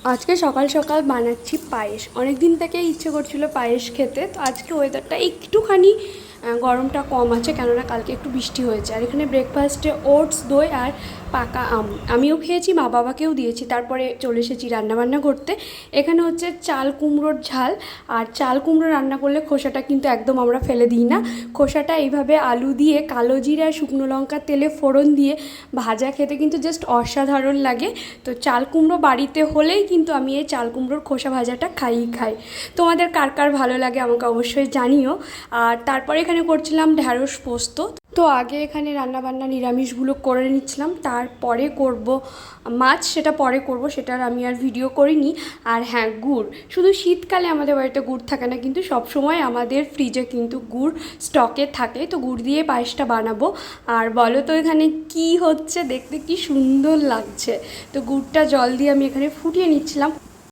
আজকে সকাল সকাল বানাচ্ছি পায়েস। অনেক দিন থেকেই ইচ্ছে করছিল পায়েস খেতে। তো আজকে ওয়েদারটা একটুখানি গরমটা কম আছে, কেননা কালকে একটু বৃষ্টি হয়েছে। আর এখানে ব্রেকফাস্টে ওটস, দই আর পাকা আম আমিও খেয়েছি, মা বাবাকেও দিয়েছি। তারপরে চলে এসেছি রান্নাবান্না করতে। এখানে হচ্ছে চাল কুমড়োর ঝাল। আর চাল কুমড়ো রান্না করলে খোসাটা কিন্তু একদম আমরা ফেলে দিই না। খোসাটা এইভাবে আলু দিয়ে কালো জিরা শুকনো লঙ্কা তেলে ফোড়ন দিয়ে ভাজা খেতে কিন্তু জাস্ট অসাধারণ লাগে। তো চাল কুমড়ো বাড়িতে হলেই কিন্তু আমি এই চাল কুমড়োর খোসা ভাজাটা খাই। তোমাদের কার কার ভালো লাগে আমাকে অবশ্যই জানিও। আর তারপরে এখানে করছিলাম ঢ্যাঁড়স পোস্ত। তো আগে এখানে রান্নাবান্না নিরামিষগুলো করে নিচ্ছিলাম, তারপরে করব মাছ, সেটা পরে করব, সেটার আমি আর ভিডিও করিনি। আর হ্যাঁ, গুড় শুধু শীতকালে আমাদের বাড়িতে গুড় থাকে না, কিন্তু সব সময় আমাদের ফ্রিজে কিন্তু গুড় স্টকে থাকে। তো গুড় দিয়ে পায়েসটা বানাবো। আর বলো তো এখানে কি হচ্ছে, দেখতে কি সুন্দর লাগছে। তো গুড়টা জল দিয়ে আমি এখানে ফুটিয়ে নিচ্ছিলাম।